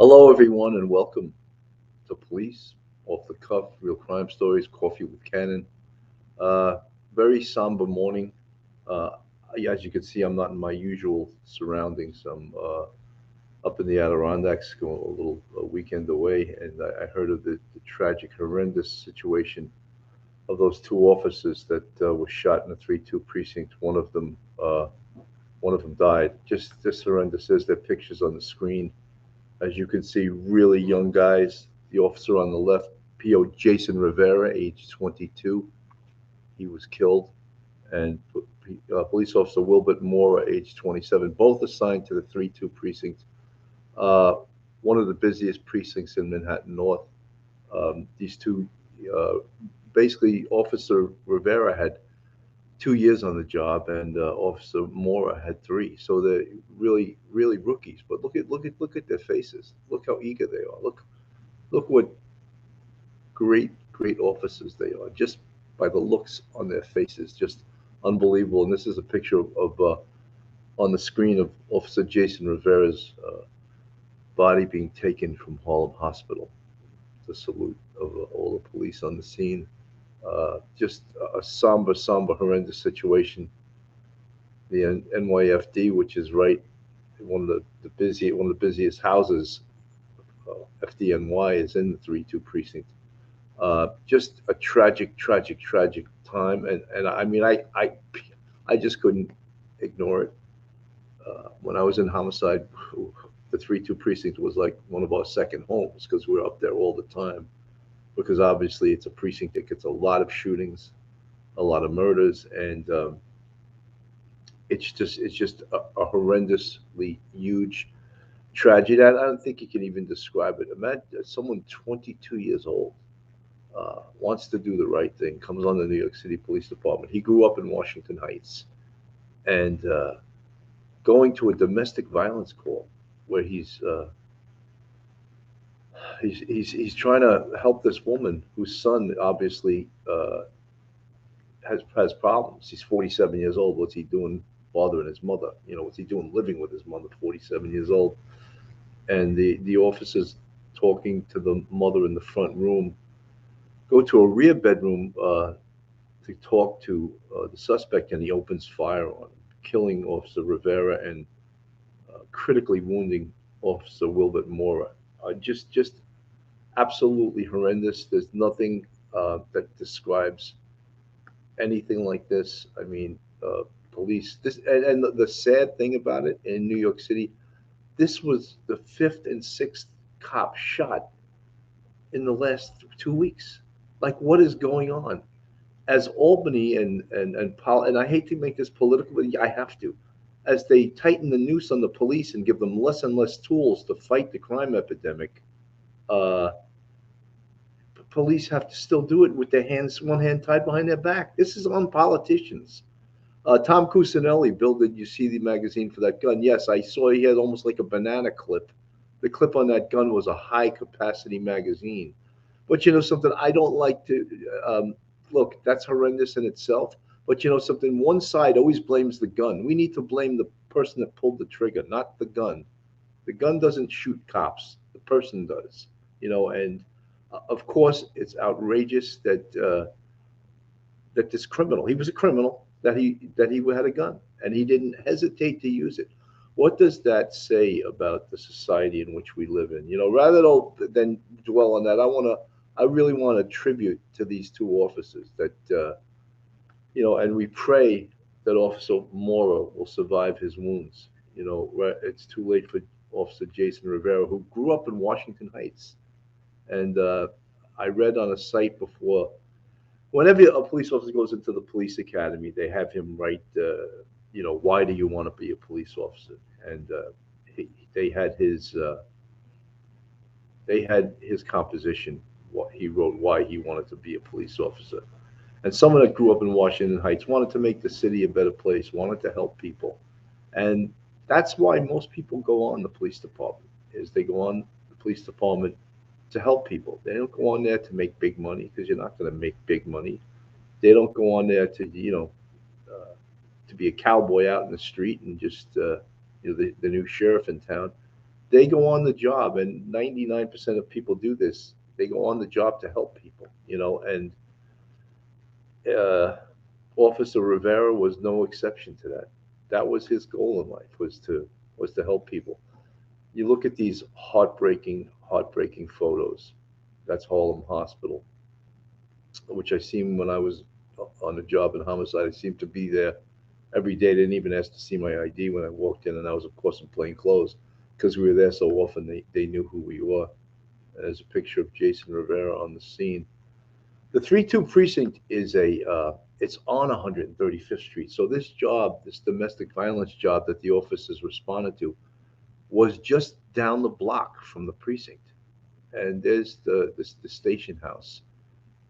Hello, everyone, and welcome to Police Off the Cuff, Real Crime Stories, Coffee with Cannon. Uh, Very somber morning. Uh, as you can see, I'm not in my usual surroundings. I'm up in the Adirondacks, going a little weekend away, and I heard of the tragic, horrendous situation of those two officers that were shot in the 3-2 precinct. One of them died. Just horrendous. There's their pictures on the screen. As you can see, really young guys. The officer on the left, PO Jason Rivera, age 22, he was killed, and police officer Wilbert Mora, age 27, both assigned to the 3-2 precinct, uh, one of the busiest precincts in Manhattan North. These two, uh, basically, Officer Rivera had 2 years on the job, and Officer Mora had three. So they're really rookies. But look at their faces. Look how eager they are. Look what great officers they are. Just by the looks on their faces, just unbelievable. And this is a picture of on the screen of Officer Jason Rivera's body being taken from Harlem Hospital. The salute of all the police on the scene. Just a somber, horrendous situation. The NYFD, which is right one of the busiest houses, FDNY, is in the 3-2 precinct. Just a tragic time, and I mean, I just couldn't ignore it. When I was in homicide, the 3-2 precinct was like one of our second homes because we were up there all the time. Because obviously, it's a precinct that gets a lot of shootings, a lot of murders, and it's just a horrendously huge tragedy. I don't think you can even describe it. Imagine someone 22 years old wants to do the right thing, comes on the New York City Police Department. He grew up in Washington Heights, and going to a domestic violence call where he's trying to help this woman whose son obviously has problems. He's 47 years old. What's he doing bothering his mother? What's he doing living with his mother? 47 years old, and the officers talking to the mother in the front room go to a rear bedroom to talk to the suspect, and he opens fire on him, killing Officer Rivera and critically wounding Officer Wilbert Mora. Just absolutely horrendous. There's nothing that describes anything like this. I mean, police. And the sad thing about it in New York City, this was the fifth and sixth cop shot in the last 2 weeks. Like, what is going on? As Albany and I hate to make this political, but I have to. As they tighten the noose on the police and give them less and less tools to fight the crime epidemic, uh, police have to still do it with their hands, one hand tied behind their back. This is on politicians. Tom Cusinelli, Bill, did you see the magazine for that gun? Yes, I saw he had almost like a banana clip. The clip on that gun was a high capacity magazine. But you know something, I don't like to look, that's horrendous in itself. But you know something, one side always blames the gun. We need to blame the person that pulled the trigger, not the gun. The gun doesn't shoot cops, the person does. And of course, it's outrageous that this criminal, he was a criminal, that he had a gun and he didn't hesitate to use it. What does that say about the society in which we live in? Rather than dwell on that, I really want to tribute to these two officers that and we pray that Officer Mora will survive his wounds. It's too late for Officer Jason Rivera, who grew up in Washington Heights, and I read on a site before, whenever a police officer goes into the police academy, they have him write, why do you want to be a police officer? And he, they had his composition. What he wrote, why he wanted to be a police officer. And someone that grew up in Washington Heights wanted to make the city a better place, wanted to help people, and that's why most people go on the police department. Is they go on the police department to help people. They don't go on there to make big money because you're not going to make big money. They don't go on there to to be a cowboy out in the street and just the new sheriff in town. They go on the job, and 99% of people do this. They go on the job to help people, and uh, Officer Rivera was no exception to that. That was his goal in life, was to help people. You look at these heartbreaking photos. That's Harlem Hospital, which I seen when I was on a job in homicide. I seemed to be there every day. They didn't even ask to see my ID when I walked in, and I was, of course, in plain clothes because we were there so often. They knew who we were. And there's a picture of Jason Rivera on the scene. The 3-2 precinct is it's on 135th Street. So this job, this domestic violence job that the officers responded to, was just down the block from the precinct. And there's the station house,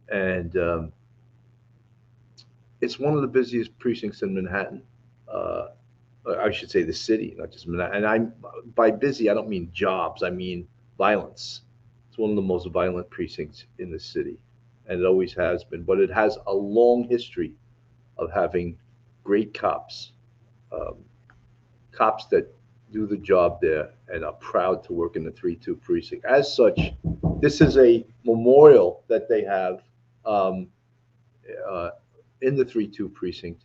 and it's one of the busiest precincts in Manhattan. Uh, I should say the city, not just Manhattan. And by busy, I don't mean jobs. I mean violence. It's one of the most violent precincts in the city, and it always has been. But it has a long history of having great cops, um, cops that do the job there and are proud to work in the 3-2 precinct. As such, this is a memorial that they have um, uh, in the 3-2 precinct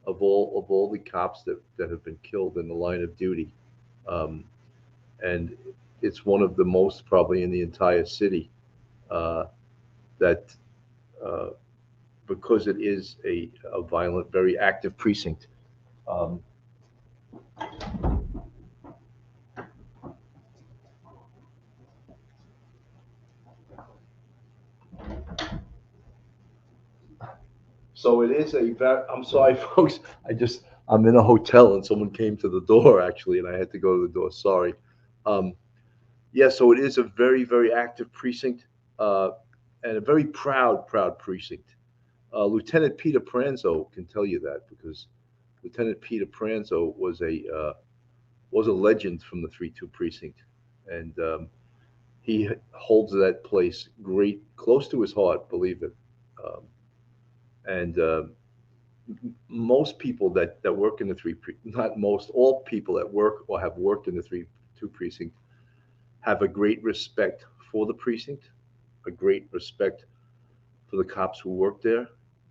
of all the cops that have been killed in the line of duty. Um, and it's one of the most probably in the entire city uh, that uh, because it is a violent, very active precinct. Um, so it is I'm sorry, folks. I'm in a hotel and someone came to the door actually, and I had to go to the door. Sorry. Um, yeah, so it is a very, very active precinct uh, and a very proud precinct. Lieutenant Peter Pranzo can tell you that because Lieutenant Peter Pranzo was a legend from the 3-2 precinct, and he holds that place great close to his heart. Believe it. Um, and most people that work in the not most, all people that work or have worked in the 3-2 precinct have a great respect for the precinct, a great respect for the cops who work there,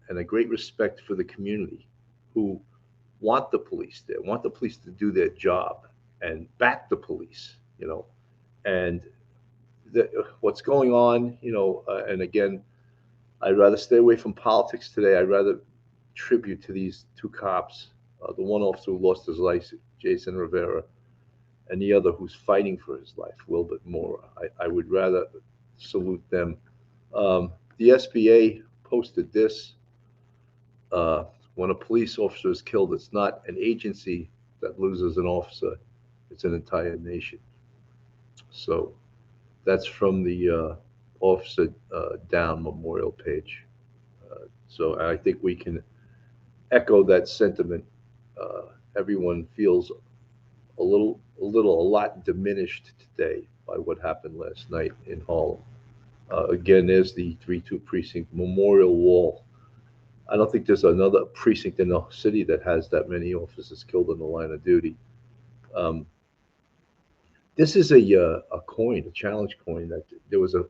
and a great respect for the community who want the police there, want the police to do their job and back the police, and what's going on, and again, I'd rather stay away from politics today. I'd rather tribute to these two cops, the one officer who lost his life, Jason Rivera, and the other who's fighting for his life, Wilbert Mora. I would rather salute them. The SBA posted this. When a police officer is killed, it's not an agency that loses an officer, it's an entire nation. So that's from the Officer Down Memorial page. So I think we can echo that sentiment. Everyone feels a lot diminished today by what happened last night in Harlem. Again, there's the 3-2 precinct memorial wall. I don't think there's another precinct in the city that has that many officers killed in the line of duty. Um, this is a coin, a challenge coin that there was a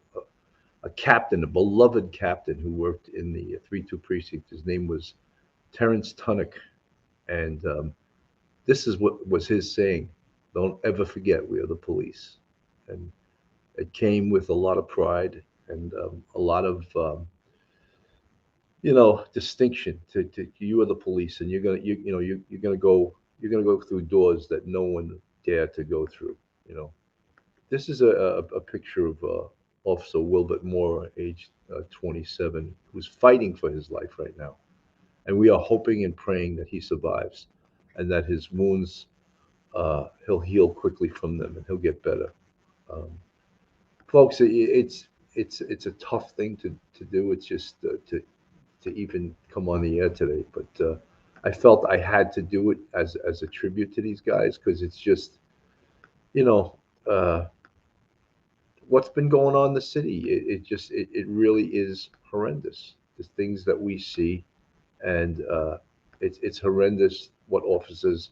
captain, a beloved captain who worked in the 3-2 precinct. His name was Terrence Tunnock, and this is what was his saying: "Don't ever forget we are the police." And it came with a lot of pride and a lot of distinction to you are the police, and you're gonna go through doors that no one dare to go through. This is a picture of Officer Wilbert Mora, age 27, who's fighting for his life right now, and we are hoping and praying that he survives, and that his wounds he'll heal quickly from them, and he'll get better. Um, Folks, it's a tough thing to do. It's just to even come on the air today, but I felt I had to do it as a tribute to these guys because it's just you know uh, what's been going on in the city. It really is horrendous. The things that we see, and it's horrendous what officers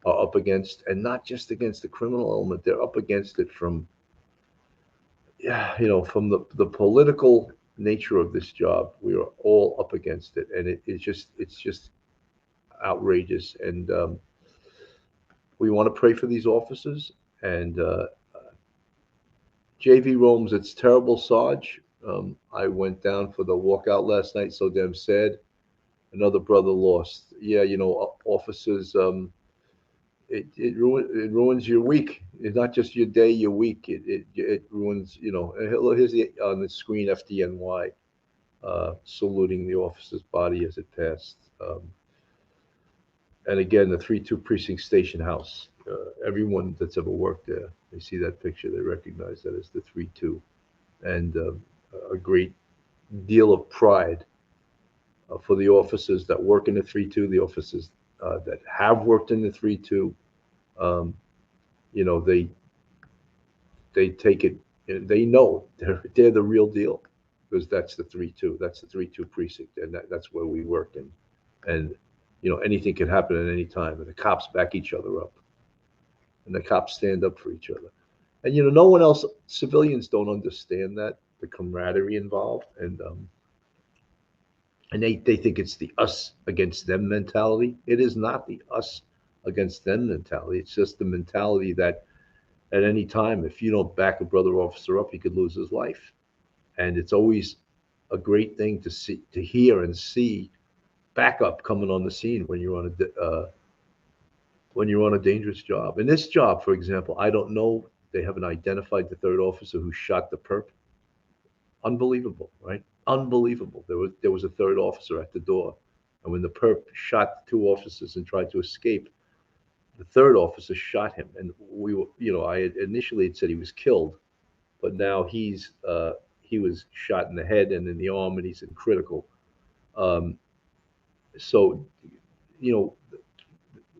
are up against, and not just against the criminal element, they're up against it from, yeah, from the political nature of this job. We are all up against it, and it's just outrageous. And we want to pray for these officers. And JV Rome's, it's terrible, Sarge. I went down for the walkout last night. So damn sad. Another brother lost. Yeah, officers. It ruins your week. It's not just your day, your week. It ruins. Here's on the screen FDNY saluting the officer's body as it passed. And again, the 3-2 precinct station house. Everyone that's ever worked there, they see that picture, they recognize that as the 3-2, and a great deal of pride for the officers that work in the 3-2, the officers that have worked in the 3-2. Um, they take it. They know they're the real deal, because that's the 3-2. That's the 3-2 precinct, and that's where we work. And anything can happen at any time, and the cops back each other up, and the cops stand up for each other. And no one else, civilians don't understand that, the camaraderie involved, and they think it's the us against them mentality. It is not the us against them mentality. It's just the mentality that at any time, if you don't back a brother officer up, he could lose his life. And it's always a great thing to hear and see backup coming on the scene when you're on a dangerous job. In this job, for example, I don't know. They haven't identified the third officer who shot the perp. Unbelievable, right? Unbelievable. There was a third officer at the door, and when the perp shot the two officers and tried to escape, the third officer shot him. And I had initially had said he was killed, but now he was shot in the head and in the arm, and he's in critical. Um, so, you know,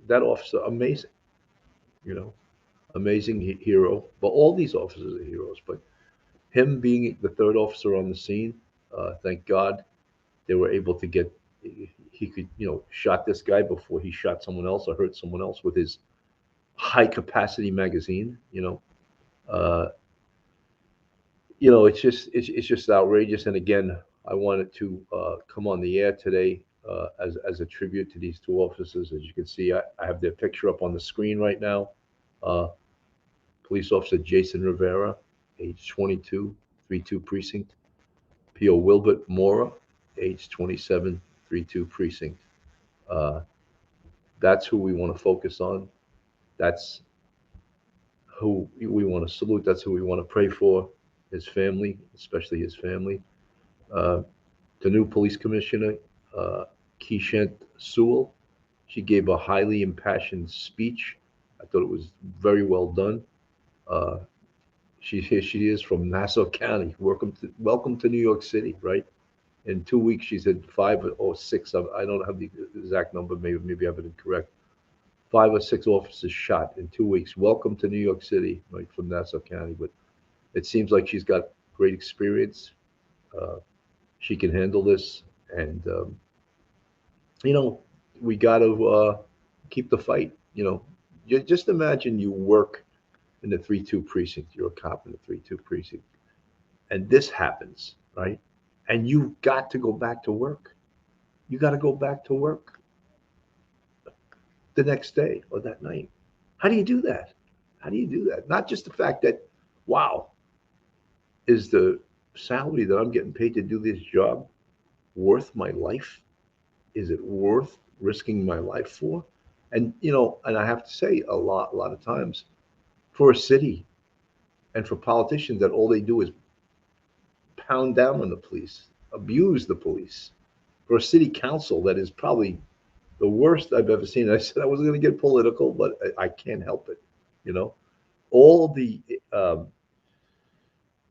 that officer, amazing, you know, amazing hero. But all these officers are heroes. But him being the third officer on the scene, thank God they were able to get. He could, shot this guy before he shot someone else or hurt someone else with his high capacity magazine. Uh, it's just outrageous. And again, I wanted to come on the air today as a tribute to these two officers. As you can see, I have their picture up on the screen right now. Uh, Police Officer Jason Rivera, age 22, 3-2 precinct. PO Wilbert Mora, age 27, 3-2 precinct. Uh, that's who we want to focus on. That's who we want to salute. That's who we want to pray for. His family, especially his family. Uh, the new police commissioner, uh, Keishant Sewell, she gave a highly impassioned speech. I thought it was very well done. Uh, she is from Nassau County. Welcome to New York City, right? In 2 weeks, she said 5 or 6. I don't have the exact number. Maybe I have it incorrect. 5 or 6 officers shot in 2 weeks. Welcome to New York City, right, from Nassau County. But it seems like she's got great experience. Uh, she can handle this, and you know, we got to keep the fight. Just imagine you work in the 3-2 precinct. You're a cop in the 3-2 precinct, and this happens, right? And you got to go back to work. You got to go back to work the next day or that night. How do you do that? How do you do that? Not just the fact that, wow, is the salary that I'm getting paid to do this job worth my life? Is it worth risking my life for? And I have to say, a lot of times, for a city and for politicians, that all they do is pound down on the police, abuse the police. For a city council, that is probably the worst I've ever seen. I said I wasn't going to get political, but I can't help it. You know, all the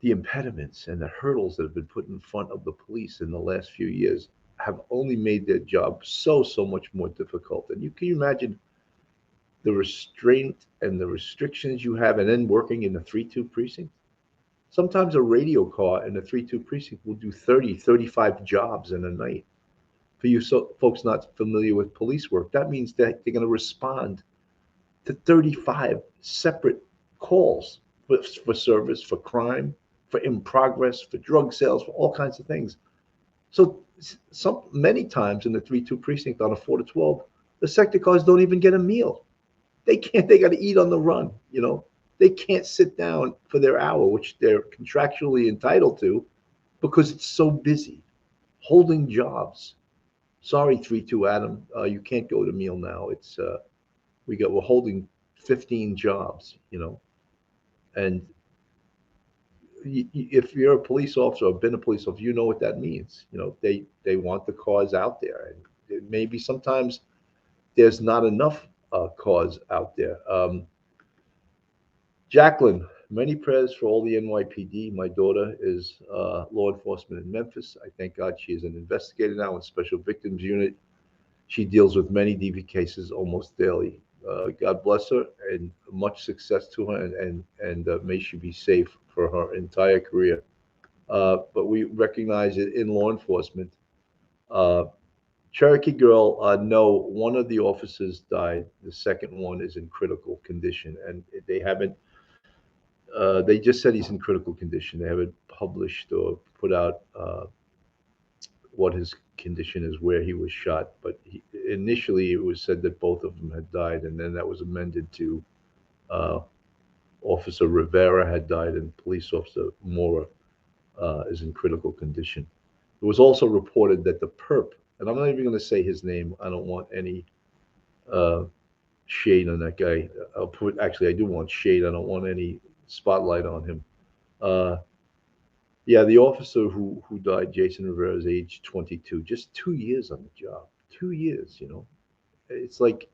impediments and the hurdles that have been put in front of the police in the last few years have only made their job so much more difficult. And you can imagine the restraint and the restrictions you have, and then working in the 3-2 precinct. Sometimes a radio car in the 3-2 precinct will do 30, 35 jobs in a night. For you folks not familiar with police work, that means that they're going to respond to 35 separate calls for service, for crime, for in progress, for drug sales, for all kinds of things. So many times in the 3-2 precinct on a 4 to 12, the sector cars don't even get a meal. They can't. They got to eat on the run. They can't sit down for their hour, which they're contractually entitled to, because it's so busy holding jobs. Sorry, 3-2 Adam, you can't go to meal now. We're holding 15 jobs. And if you're a police officer or been a police officer, you know what that means. They want the cars out there, and maybe sometimes there's not enough cars out there. Jacqueline, many prayers for all the NYPD. My daughter is law enforcement in Memphis. I thank God she is an investigator now in Special Victims Unit. She deals with many DV cases almost daily. God bless her and much success to her, and may she be safe for her entire career. But we recognize it in law enforcement. Uh, Cherokee Girl, no, one of the officers died. The second one is in critical condition, and they haven't. They just said he's in critical condition. They haven't published or put out what his condition is, where he was shot. But initially, it was said that both of them had died, and then that was amended to uh, Officer Rivera had died, and Police Officer Mora is in critical condition. It was also reported that the perp, and I'm not even going to say his name. I don't want any uh, shade on that guy. Actually, I do want shade. I don't want any spotlight on him. Uh, yeah, the officer who died, Jason Rivera, is age 22, just 2 years on the job. 2 years, It's like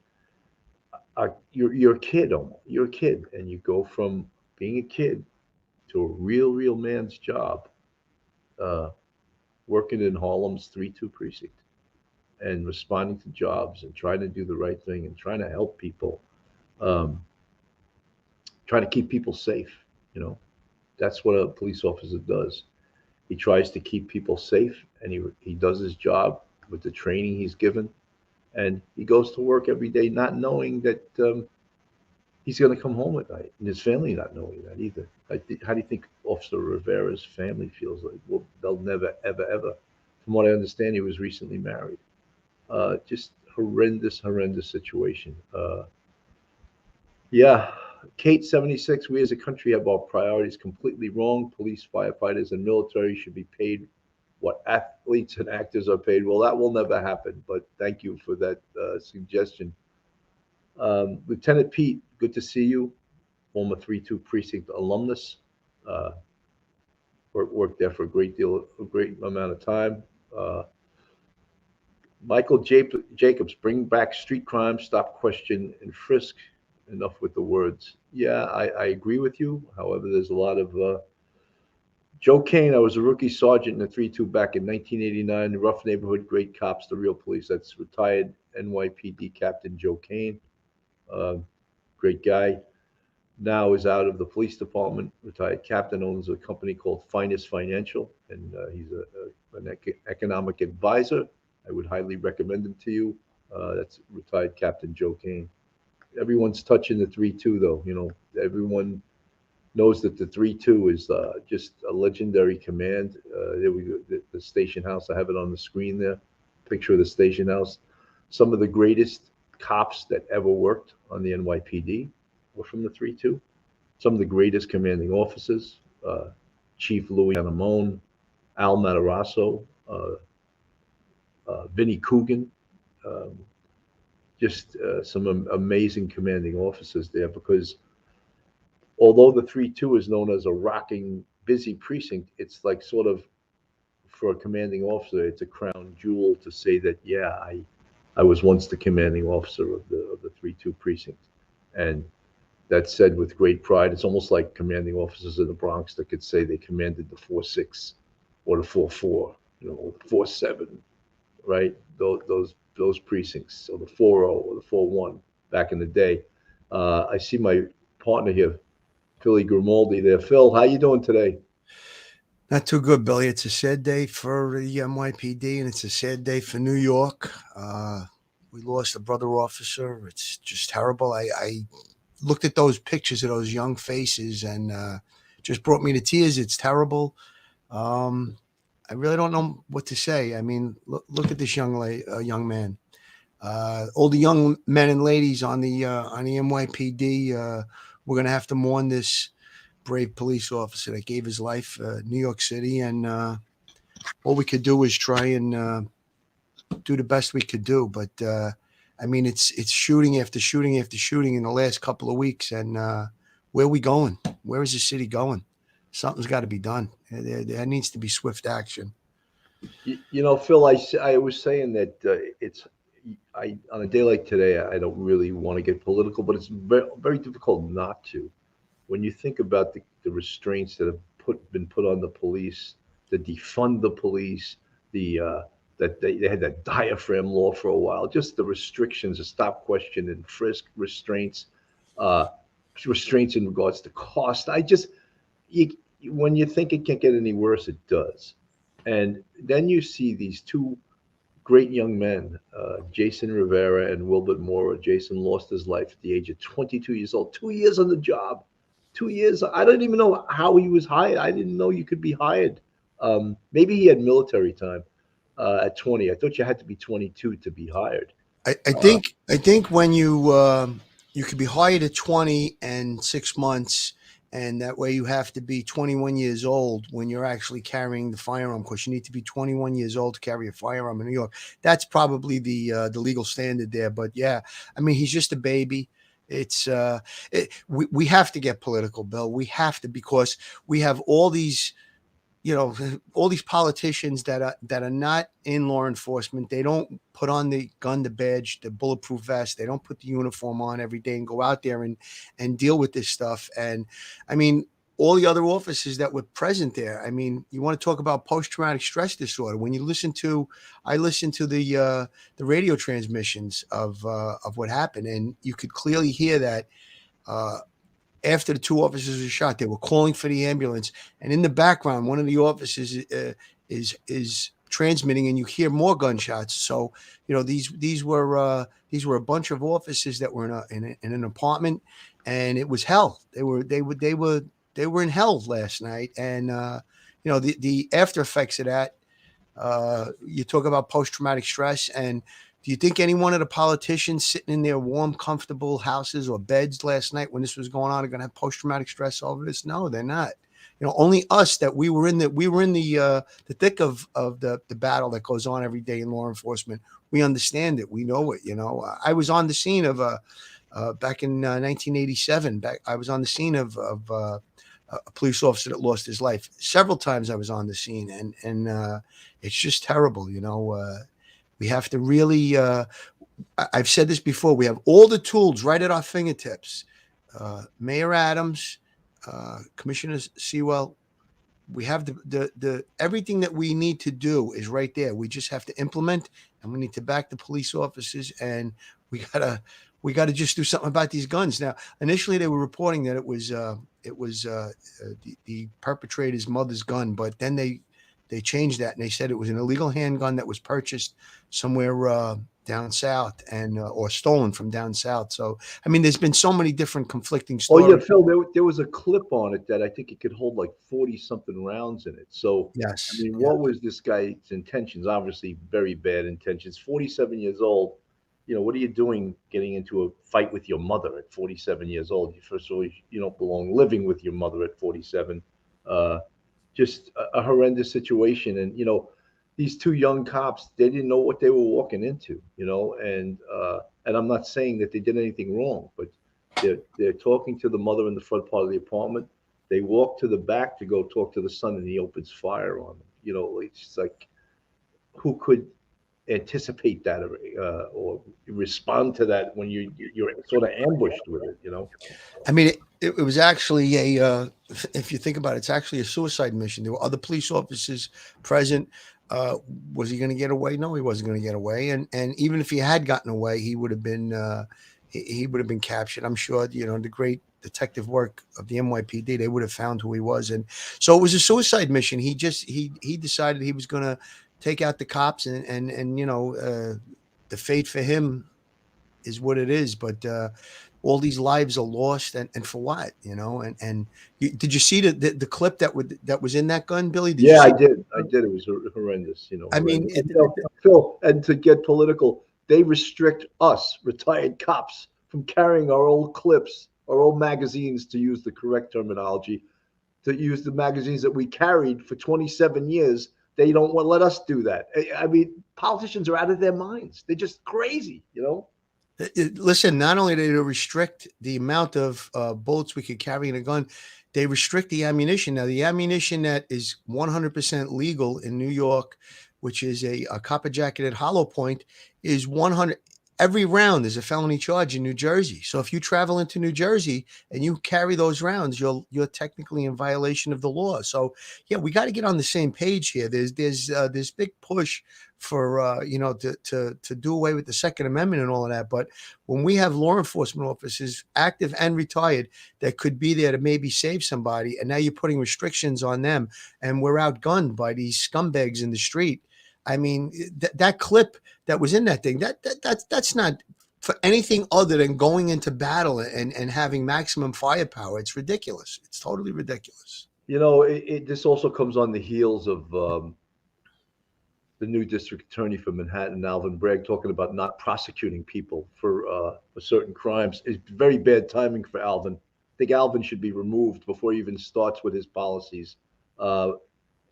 you're a kid almost. You're a kid, and you go from being a kid to a real man's job, uh, working in Harlem's 3-2 precinct and responding to jobs and trying to do the right thing and trying to help people, um, trying to keep people safe. You know, that's what a police officer does. He tries to keep people safe, and he does his job with the training he's given, and he goes to work every day not knowing that he's going to come home at night, and his family not knowing that either. How do you think Officer Rivera's family feels? Like, well, they'll never, ever. From what I understand, he was recently married. Just horrendous situation. Yeah, Kate 76. We as a country have our priorities completely wrong. Police, firefighters, and military should be paid what athletes and actors are paid. Well, that will never happen. But thank you for that suggestion. Lieutenant Pete, good to see you. Former 3-2 precinct alumnus. Uh, worked there for a great amount of time. Uh, Michael Jacobs, bring back street crime, stop, question, and frisk. Enough with the words. Yeah, I agree with you. However, there's a lot of Joe Kane. I was a rookie sergeant in the 3-2 back in 1989. Rough neighborhood, great cops, the real police. That's retired NYPD Captain Joe Kane. Uh, Great guy. Now is out of the police department. Retired captain, owns a company called Finest Financial, and he's an economic advisor. I would highly recommend him to you. That's retired Captain Joe Kane. Everyone's touching the 3-2, though. Everyone knows that the 3-2 is just a legendary command. There we go. The station house. I have it on the screen there. Picture of the station house. Some of the greatest cops that ever worked on the NYPD were from the 3-2. Some of the greatest commanding officers, Chief Louis Anamone, Al Matarasso, Vinnie Coogan, um, just some amazing commanding officers there, because although the 3-2 is known as a rocking, busy precinct, it's like sort of, for a commanding officer, it's a crown jewel to say that, yeah, I was once the commanding officer of the 3-2 precinct. And that's said with great pride. It's almost like commanding officers in the Bronx that could say they commanded the 4-6 or the 4-4, or the 4-7, right? Those precincts, or the 4-0 or the 4-1 back in the day. I see my partner here, Philly Grimaldi there. Phil, how you doing today? Not too good, Billy. It's a sad day for the NYPD, and it's a sad day for New York. we lost a brother officer. It's just terrible. I looked at those pictures of those young faces and just brought me to tears. It's terrible. Um, I really don't know what to say. I mean, look at this young man. All the young men and ladies on the NYPD. We're going to have to mourn this brave police officer that gave his life, New York City, and all we could do is try and do the best we could do. But I mean, it's shooting after shooting after shooting in the last couple of weeks, and where are we going? Where is the city going? Something's got to be done. There needs to be swift action. Phil, I was saying that on a day like today, I don't really want to get political, but it's very, very difficult not to. When you think about the restraints that have been put on the police, to defund the police, that they had that diaphragm law for a while, just the restrictions, the stop, question, and frisk restraints, uh, restraints in regards to cost. You, when you think it can't get any worse, it does. And then you see these two great young men, Jason Rivera and Wilbert Mora. Jason lost his life at the age of 22 years old, 2 years on the job. 2 years. I don't even know how he was hired. I didn't know you could be hired. Maybe he had military time at 20. I thought you had to be 22 to be hired. I think when you could be hired at 20 and 6 months, and that way you have to be 21 years old when you're actually carrying the firearm, because you need to be 21 years old to carry a firearm in New York. That's probably the legal standard there. But yeah, I mean, he's just a baby. It's we have to get political, Bill. We have to, because we have all these, all these politicians that are not in law enforcement. They don't put on the gun, the badge, the bulletproof vest. They don't put the uniform on every day and go out there and deal with this stuff. And I mean, all the other officers that were present there. I mean, you want to talk about post-traumatic stress disorder. When you I listened to the radio transmissions of what happened, and you could clearly hear that. After the two officers were shot, they were calling for the ambulance, and in the background, one of the officers is transmitting, and you hear more gunshots. So, these were a bunch of officers that were in an apartment, and it was hell. They were in hell last night, and the after effects of that. You talk about post traumatic stress, and do you think any one of the politicians sitting in their warm, comfortable houses or beds last night when this was going on are going to have post-traumatic stress over this? No, they're not. Only us, that we were in the thick of the battle that goes on every day in law enforcement. We understand it. We know it. I was on the scene of back in 1987. I was on the scene of a police officer that lost his life. Several times I was on the scene, and it's just terrible. We have to really, I've said this before, we have all the tools right at our fingertips. Mayor Adams, Commissioner Sewell, we have the everything that we need to do is right there. We just have to implement, and we need to back the police officers, and we gotta just do something about these guns. Now, initially they were reporting that it was the perpetrator's mother's gun, but then they changed that, and they said it was an illegal handgun that was purchased somewhere down south and or stolen from down south. So, I mean, there's been so many different conflicting stories. Oh yeah, Phil, there was a clip on it that I think it could hold like 40 something rounds in it. So, Yes. I mean, what was this guy's intentions? Obviously, very bad intentions. 47 years old. What are you doing getting into a fight with your mother at 47 years old? First of all, you don't belong living with your mother at 47. Just a horrendous situation. And, these two young cops, they didn't know what they were walking into, and I'm not saying that they did anything wrong, but they're talking to the mother in the front part of the apartment. They walk to the back to go talk to the son, and he opens fire on them. It's just like, who could anticipate that or respond to that when you're sort of ambushed with it? I mean, it was actually if you think about it, it's actually a suicide mission. There were other police officers present. Was he going to get away? No, he wasn't going to get away. And even if he had gotten away, he would have been captured. I'm sure, the great detective work of the NYPD, they would have found who he was. And so it was a suicide mission. He decided he was going to take out the cops and the fate for him is what it is. But all these lives are lost, and for what, you know? And did you see the clip that was in that gun, Billy? Did you Yeah, see? I did. I did. It was horrendous, I mean, horrendous. And, Phil, and to get political, they restrict us, retired cops, from carrying our old clips, our old magazines, to use the correct terminology, to use the magazines that we carried for 27 years. They don't want to let us do that. I mean, politicians are out of their minds. They're just crazy. Listen, not only do they restrict the amount of bullets we could carry in a gun, they restrict the ammunition. Now, the ammunition that is 100% legal in New York, which is a copper jacketed hollow point, is 100. Every round is a felony charge in New Jersey. So if you travel into New Jersey and you carry those rounds, you're technically in violation of the law. So yeah, we got to get on the same page here. There's this big push for to do away with the Second Amendment and all of that. But when we have law enforcement officers, active and retired, that could be there to maybe save somebody, and now you're putting restrictions on them, and we're outgunned by these scumbags in the street. I mean, that clip that was in that thing, that's not for anything other than going into battle and having maximum firepower. It's ridiculous. It's totally ridiculous. This also comes on the heels of the new district attorney for Manhattan, Alvin Bragg, talking about not prosecuting people for certain crimes. It's very bad timing for Alvin. I think Alvin should be removed before he even starts with his policies. Uh,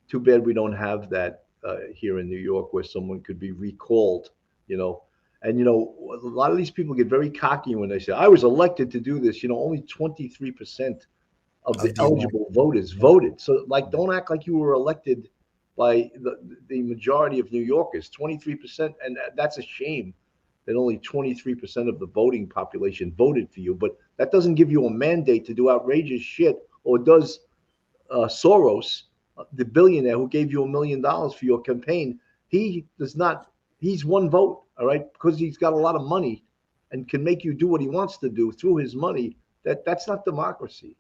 Too bad we don't have that here in New York, where someone could be recalled. You know, and a lot of these people get very cocky when they say, "I was elected to do this." Only 23% of the Of the eligible voters voted. So, like, don't act like you were elected by the majority of New Yorkers, 23%. And that's a shame that only 23% of the voting population voted for you. But that doesn't give you a mandate to do outrageous shit. Or does Soros, the billionaire who gave you $1 million for your campaign? He does not, he's one vote, all right, because he's got a lot of money and can make you do what he wants to do through his money. That's not democracy.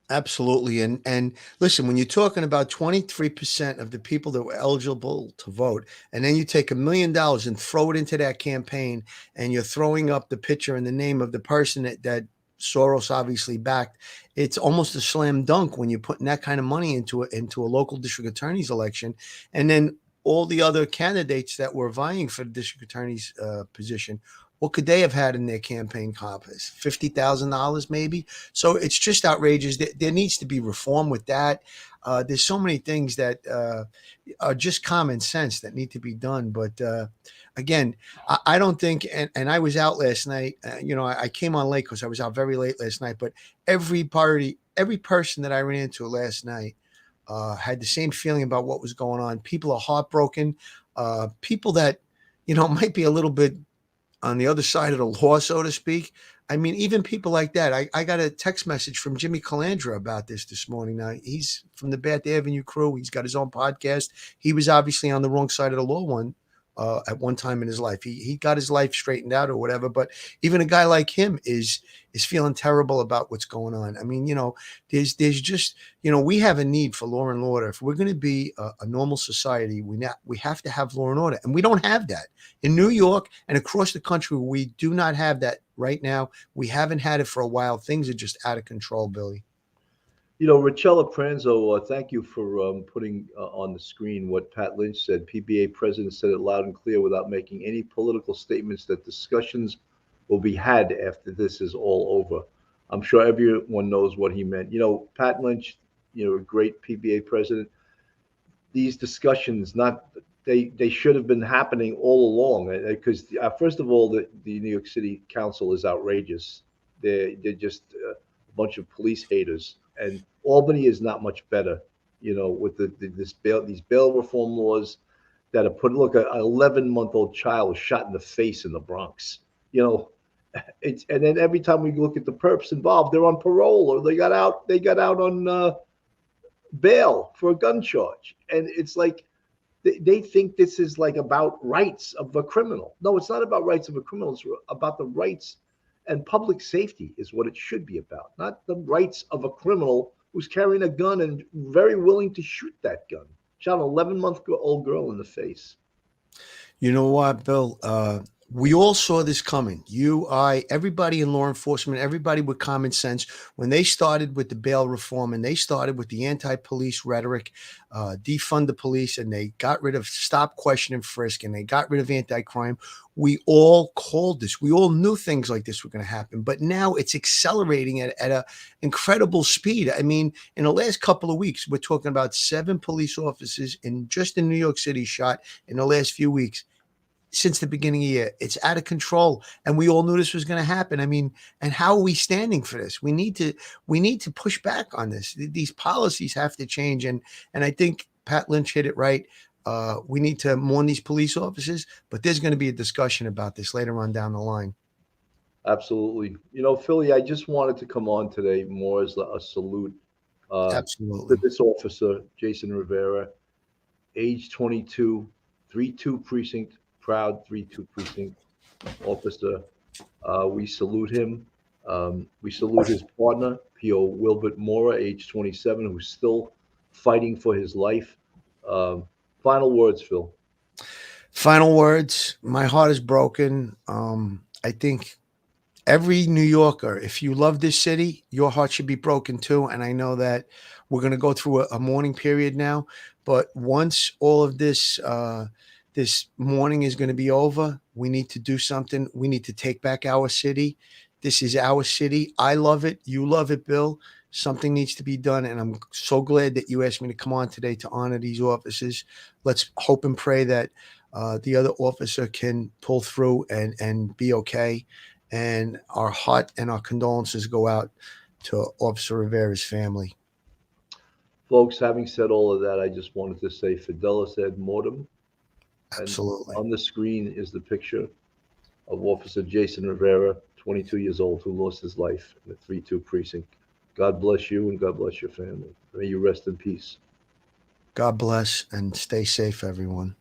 Absolutely. And listen, when you're talking about 23% of the people that were eligible to vote, and then you take $1 million and throw it into that campaign, and you're throwing up the picture and the name of the person that Soros obviously backed, it's almost a slam dunk when you're putting that kind of money into a local district attorney's election. And then all the other candidates that were vying for the district attorney's position, what could they have had in their campaign compass? $50,000 maybe. So it's just outrageous. There needs to be reform with that. There's so many things that are just common sense that need to be done. But again, I don't think, and I was out last night, I came on late because I was out very late last night, but every person that I ran into last night had the same feeling about what was going on. People are heartbroken. People that, might be a little bit on the other side of the law, so to speak. I mean, even people like that. I got a text message from Jimmy Calandra about this morning. Now, he's from the Bath Avenue crew. He's got his own podcast. He was obviously on the wrong side of the law at one time in his life. He got his life straightened out or whatever. But even a guy like him is feeling terrible about what's going on. I mean, there's just, we have a need for law and order. If we're going to be a normal society, we have to have law and order, and we don't have that in New York and across the country. We do not have that right now. We haven't had it for a while. Things are just out of control, Billy. Richella Pranzo, thank you for putting on the screen what Pat Lynch said. PBA president said it loud and clear without making any political statements that discussions will be had after this is all over. I'm sure everyone knows what he meant. Pat Lynch, a great PBA president. These discussions, they should have been happening all along, because first of all, the New York City Council is outrageous. They're just a bunch of police haters. And Albany is not much better, with these bail reform laws that are put. Look, an 11-month-old child was shot in the face in the Bronx. And then every time we look at the perps involved, they're on parole or they got out on bail for a gun charge. And it's like they think this is like about rights of a criminal. No, it's not about rights of a criminal. It's about the rights and public safety is what it should be about, not the rights of a criminal who's carrying a gun and very willing to shoot that gun. Shot an 11-month-old girl in the face. You know what, Bill? We all saw this coming. You, I, everybody in law enforcement, everybody with common sense, when they started with the bail reform and they started with the anti-police rhetoric, defund the police, and they got rid of stop, question, and frisk, and they got rid of anti-crime. We all called this. We all knew things like this were going to happen, but now it's accelerating at an incredible speed. I mean, in the last couple of weeks, we're talking about 7 police officers in New York City shot in the last few weeks since the beginning of the year. It's out of control, and we all knew this was going to happen. I mean, and how are we standing for this? We need to push back on this. These policies have to change, and I think Pat Lynch hit it right. We need to mourn these police officers, but there's going to be a discussion about this later on down the line. Absolutely. Philly, I just wanted to come on today more as a salute to Absolutely. this officer, Jason Rivera, age 22, 3-2 precinct, proud 3-2 precinct officer. We salute him. We salute his partner, P.O. Wilbert Mora, age 27, who's still fighting for his life. Final words, Phil. Final words. My heart is broken. I think every New Yorker, if you love this city, your heart should be broken too. And I know that we're going to go through a mourning period now, but once all of this mourning is going to be over, we need to do something. We need to take back our city. This is our city. I love it. You love it, Bill. Something needs to be done. And I'm so glad that you asked me to come on today to honor these officers. Let's hope and pray that the other officer can pull through and be okay. And our heart and our condolences go out to Officer Rivera's family. Folks, having said all of that, I just wanted to say Fidelis et mortem. And Absolutely. on the screen is the picture of Officer Jason Rivera, 22 years old, who lost his life in the 3-2 precinct. God bless you and God bless your family. May you rest in peace. God bless and stay safe, everyone.